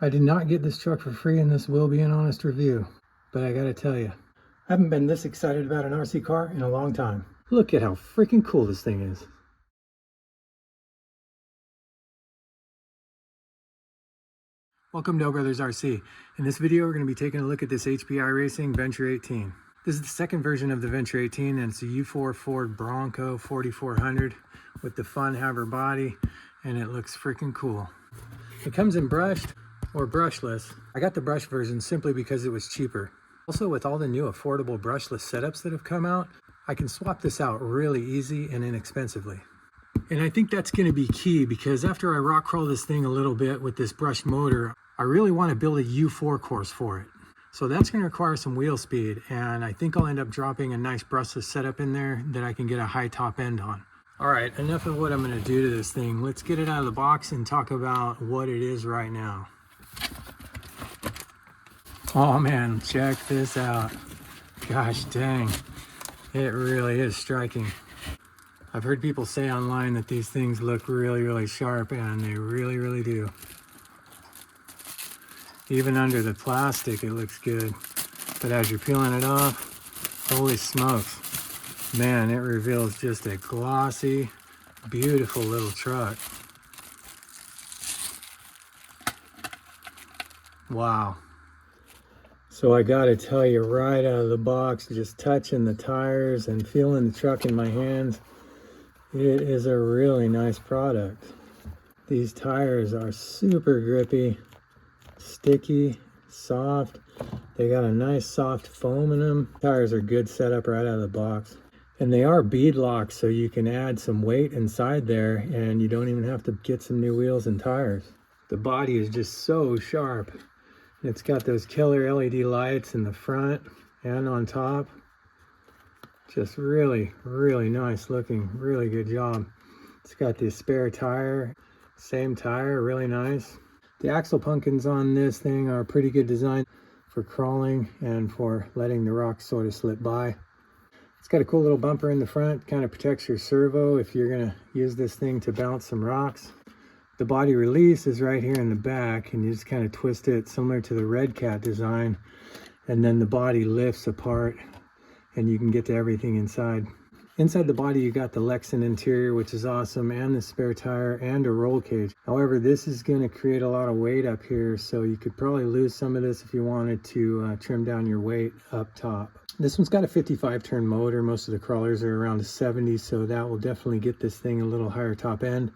I did not get this truck for free, and this will be an honest review, but I gotta tell you, I haven't been this excited about an RC car in a long time. Look at how freaking cool this thing is. Welcome to Brothers RC. In this video, we're going to be taking a look at this HPI Racing Venture 18. This is the second version of the Venture 18, and it's a U4 Ford Bronco 4400 with the fun Haver body, and it looks freaking cool. It comes in brushed or brushless. I got the brush version simply because it was cheaper. Also, with all the new affordable brushless setups that have come out, I can swap this out really easy and inexpensively. And I think that's going to be key, because after I rock crawl this thing a little bit with this brushed motor, I really want to build a U4 course for it. So that's going to require some wheel speed, and I think I'll end up dropping a nice brushless setup in there that I can get a high top end on. All right, enough of what I'm going to do to this thing. Let's get it out of the box and talk about what it is right now. Oh man, check this out. Gosh dang, it really is striking. I've heard people say online that these things look really sharp, and they really do. Even under the plastic, it looks good. But as you're peeling it off, holy smokes. Man, it reveals just a glossy, beautiful little truck. Wow. So I gotta tell you, right out of the box, just touching the tires and feeling the truck in my hands, it is a really nice product. These tires are super grippy, sticky, soft. They got a nice soft foam in them. Tires are good setup right out of the box. And they are bead locked, so you can add some weight inside there and you don't even have to get some new wheels and tires. The body is just so sharp. It's got those killer LED lights in the front and on top. Just really nice looking, really good job. It's got the spare tire, same tire, really nice. The axle pumpkins on this thing are a pretty good design for crawling and for letting the rocks sort of slip by. It's got a cool little bumper in the front, kind of protects your servo if you're gonna use this thing to bounce some rocks. The body release is right here in the back, and you just kind of twist it similar to the Red Cat design, and then the body lifts apart and you can get to everything inside. Inside the body, you got the Lexan interior, which is awesome, and the spare tire and a roll cage. However, this is going to create a lot of weight up here, so you could probably lose some of this if you wanted to trim down your weight up top. This one's got a 55 turn motor. Most of the crawlers are around a 70, so that will definitely get this thing a little higher top end.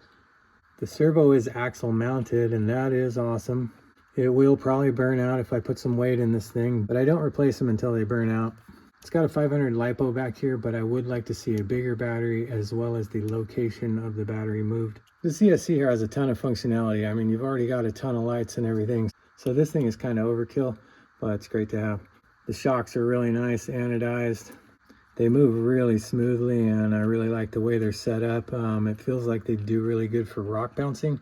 The servo is axle mounted, and that is awesome. It will probably burn out if I put some weight in this thing, but I don't replace them until they burn out. It's got a 500 LiPo back here, but I would like to see a bigger battery as well as the location of the battery moved. The CSC here has a ton of functionality. I mean, you've already got a ton of lights and everything, so this thing is kind of overkill, but it's great to have. The shocks are really nice, anodized. They move really smoothly, and I really like the way they're set up. It feels like they do really good for rock bouncing.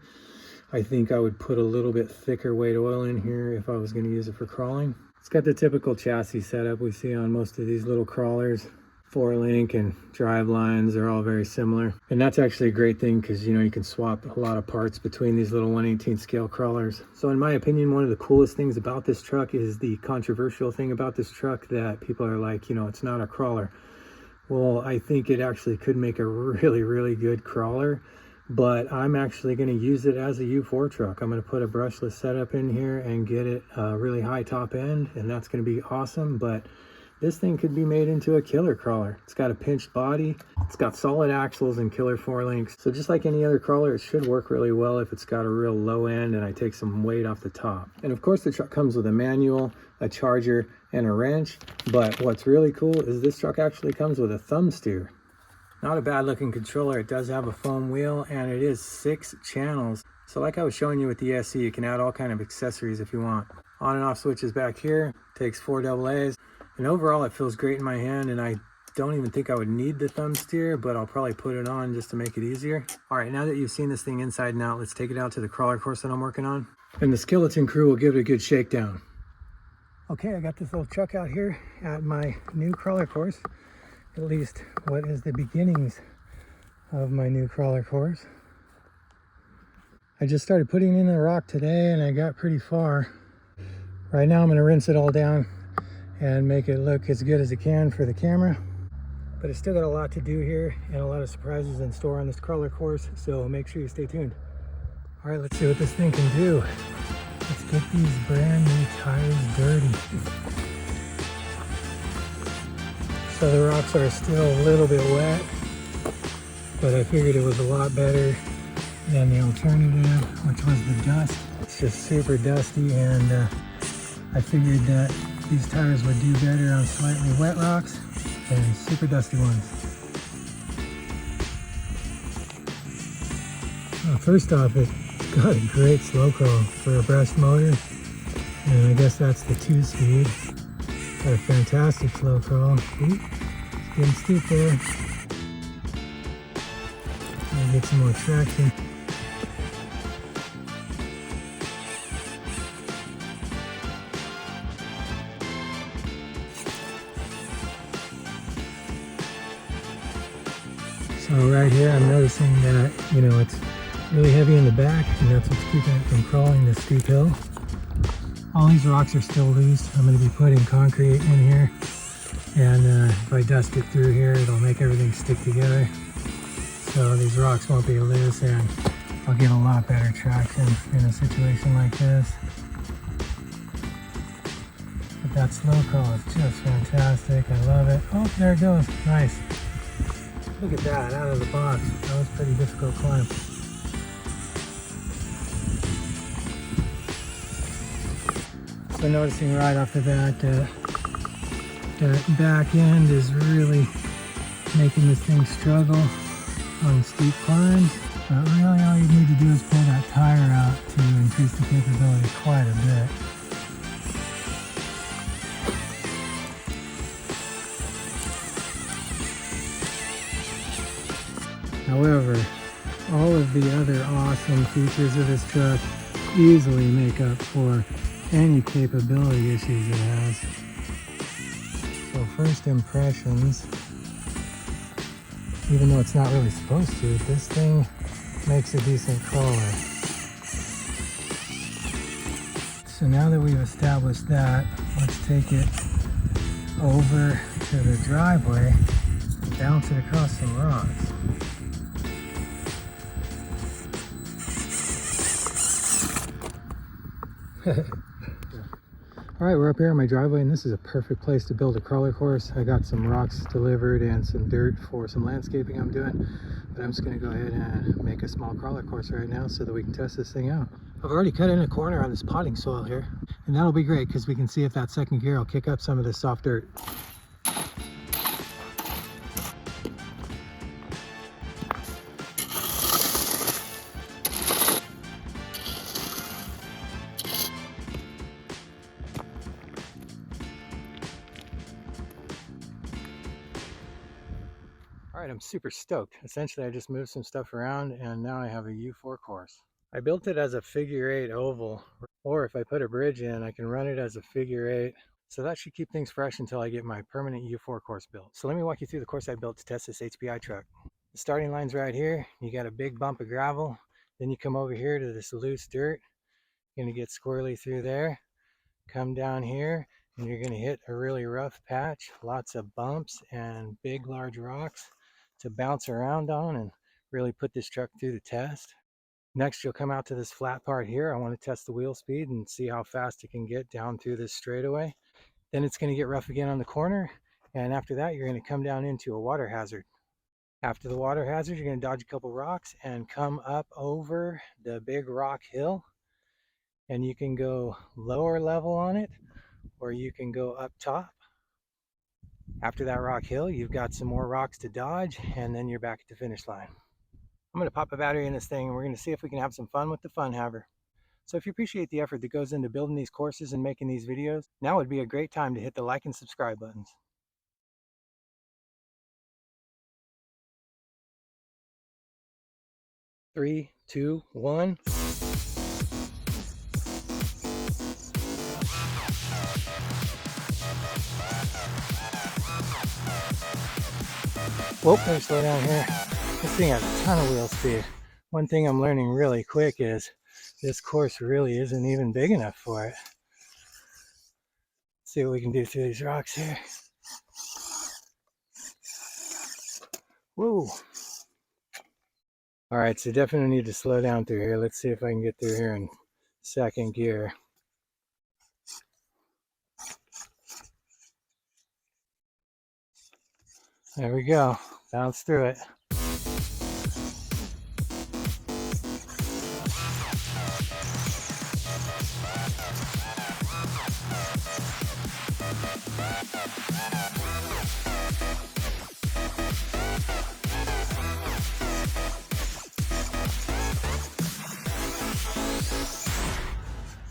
I think I would put a little bit thicker weight oil in here if I was going to use it for crawling. It's got the typical chassis setup we see on most of these little crawlers. 4-link and drive lines are all very similar. And that's actually a great thing, because you can swap a lot of parts between these little 1/18 scale crawlers. So in my opinion, one of the coolest things about this truck is the controversial thing about this truck that people are like, it's not a crawler. Well, I think it actually could make a really good crawler, but I'm actually going to use it as a U4 truck. I'm going to put a brushless setup in here and get it a really high top end, and that's going to be awesome. But this thing could be made into a killer crawler. It's got a pinched body, it's got solid axles and killer 4-links. So just like any other crawler, it should work really well if it's got a real low end and I take some weight off the top. And of course, the truck comes with a manual, a charger, and a wrench. But what's really cool is this truck actually comes with a thumb steer. Not a bad looking controller. It does have a foam wheel, and it is 6 channels. So like I was showing you with the SE, you can add all kind of accessories if you want. On and off switches back here, takes 4 AA's. And overall, it feels great in my hand, and I don't even think I would need the thumb steer, but I'll probably put it on just to make it easier. All right, now that you've seen this thing inside and out, let's take it out to the crawler course that I'm working on, and the skeleton crew will give it a good shakedown. Okay, I got this little truck out here at my new crawler course, at least what is the beginnings of my new crawler course. I just started putting in the rock today and I got pretty far. Right now I'm going to rinse it all down and make it look as good as it can for the camera. But it's still got a lot to do here and a lot of surprises in store on this crawler course, so make sure you stay tuned. All right, let's see what this thing can do. Let's get these brand new tires dirty. So the rocks are still a little bit wet, but I figured it was a lot better than the alternative, which was the dust. It's just super dusty, and I figured that these tires would do better on slightly wet rocks than super dusty ones. Well, first off, it's got a great slow crawl for a brushed motor, and I guess that's the 2-speed. Got a fantastic slow crawl. Ooh, it's getting steep there. I'll get some more traction. So right here I'm noticing that, it's really heavy in the back, and that's what's keeping it from crawling this steep hill. All these rocks are still loose. I'm going to be putting concrete in here, and if I dust it through here, it'll make everything stick together. So these rocks won't be loose, and I'll get a lot better traction in a situation like this. But that slow crawl is just fantastic. I love it. Oh, there it goes. Nice. Look at that, out of the box. That was a pretty difficult climb. So noticing right off the bat that the back end is really making this thing struggle on steep climbs. But really all you need to do is pull that tire out to increase the capability quite a bit. However, all of the other awesome features of this truck easily make up for any capability issues it has. So first impressions, even though it's not really supposed to, this thing makes a decent crawler. So now that we've established that, let's take it over to the driveway and bounce it across some rocks. Alright, we're up here on my driveway, and this is a perfect place to build a crawler course. I got some rocks delivered and some dirt for some landscaping I'm doing, but I'm just going to go ahead and make a small crawler course right now so that we can test this thing out. I've already cut in a corner on this potting soil here, and that'll be great because we can see if that second gear will kick up some of this soft dirt. Alright, I'm super stoked. Essentially, I just moved some stuff around and now I have a U4 course. I built it as a figure 8 oval, or if I put a bridge in, I can run it as a figure 8. So that should keep things fresh until I get my permanent U4 course built. So let me walk you through the course I built to test this HPI truck. The starting line's right here. You got a big bump of gravel. Then you come over here to this loose dirt. You're gonna get squirrely through there. Come down here and you're gonna hit a really rough patch. Lots of bumps and big, large rocks to bounce around on and really put this truck through the test. Next, you'll come out to this flat part here. I want to test the wheel speed and see how fast it can get down through this straightaway. Then it's going to get rough again on the corner, and after that you're going to come down into a water hazard. After the water hazard, you're going to dodge a couple rocks and come up over the big rock hill, and you can go lower level on it or you can go up top. After that rock hill, you've got some more rocks to dodge, and then you're back at the finish line. I'm going to pop a battery in this thing, and we're going to see if we can have some fun with the fun haver. So if you appreciate the effort that goes into building these courses and making these videos, now would be a great time to hit the like and subscribe buttons. 3, 2, 1. Whoa, let me slow down here. This thing has a ton of wheel speed. One thing I'm learning really quick is this course really isn't even big enough for it. Let's see what we can do through these rocks here. Woo! Alright, so definitely need to slow down through here. Let's see if I can get through here in second gear. There we go. Bounce through it.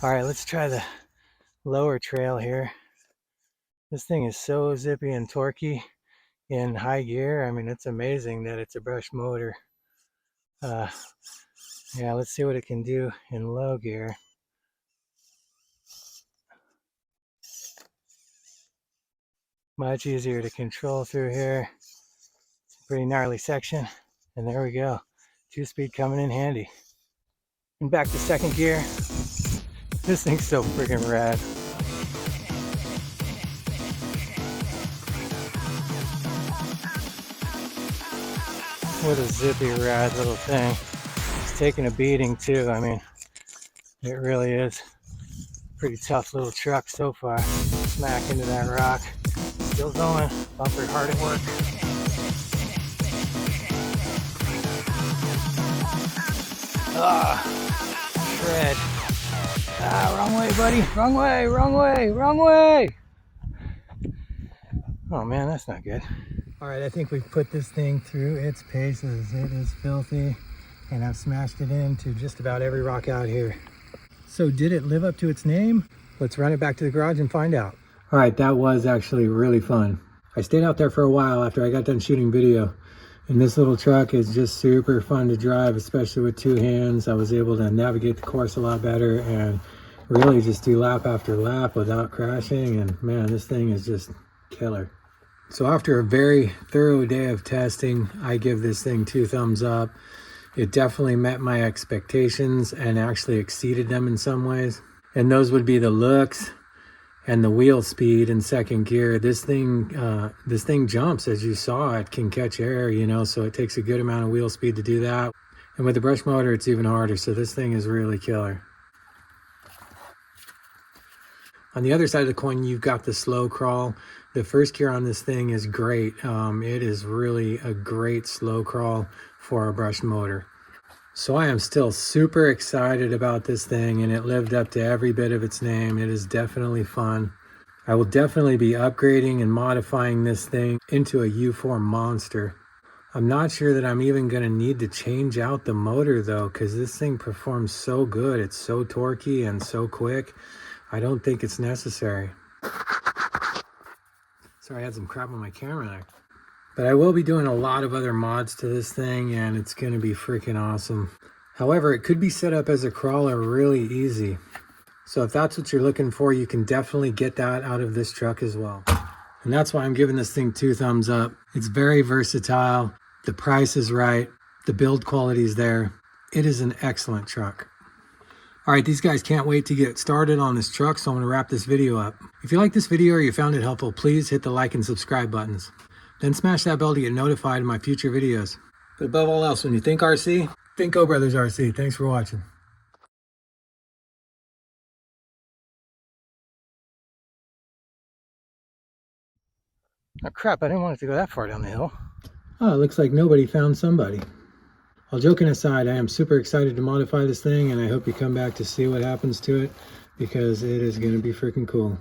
Alright, let's try the lower trail here. This thing is so zippy and torquey in high gear. I mean, it's amazing that it's a brush motor. Yeah, let's see what it can do in low gear. Much easier to control through here. It's a pretty gnarly section. And there we go. 2-speed coming in handy. And back to second gear. This thing's so freaking rad. What a zippy, rad little thing. It's taking a beating too. I mean, it really is a pretty tough little truck so far. Smack into that rock. Still going. Bumper hard at work. Shred. Wrong way, buddy. Wrong way, wrong way, wrong way. Oh man, that's not good. All right, I think we've put this thing through its paces. It is filthy, and I've smashed it into just about every rock out here. So did it live up to its name? Let's run it back to the garage and find out. All right, that was actually really fun. I stayed out there for a while after I got done shooting video. And this little truck is just super fun to drive, especially with two hands. I was able to navigate the course a lot better and really just do lap after lap without crashing. And man, this thing is just killer. So after a very thorough day of testing, I give this thing 2 thumbs up. It definitely met my expectations and actually exceeded them in some ways. And those would be the looks and the wheel speed in second gear. This thing jumps, as you saw. It can catch air, you know, so it takes a good amount of wheel speed to do that. And with the brush motor, it's even harder. So this thing is really killer. On the other side of the coin, you've got the slow crawl. The first gear on this thing is great. It is really a great slow crawl for a brush motor. So I am still super excited about this thing, and it lived up to every bit of its name. It is definitely fun. I will definitely be upgrading and modifying this thing into a U4 monster. I'm not sure that I'm even going to need to change out the motor though, because this thing performs so good. It's so torquey and so quick. I don't think it's necessary. Sorry, I had some crap on my camera there. But I will be doing a lot of other mods to this thing, and it's going to be freaking awesome. However, it could be set up as a crawler really easy. So if that's what you're looking for, you can definitely get that out of this truck as well. And that's why I'm giving this thing 2 thumbs up. It's very versatile. The price is right. The build quality is there. It is an excellent truck. All right, these guys can't wait to get started on this truck, so I'm going to wrap this video up. If you like this video or you found it helpful, please hit the like and subscribe buttons. Then smash that bell to get notified of my future videos. But above all else, when you think RC, think Go Brothers RC. Thanks for watching. Oh crap, I didn't want it to go that far down the hill. Oh, it looks like nobody found somebody. All joking aside, I am super excited to modify this thing, and I hope you come back to see what happens to it, because it is going to be freaking cool.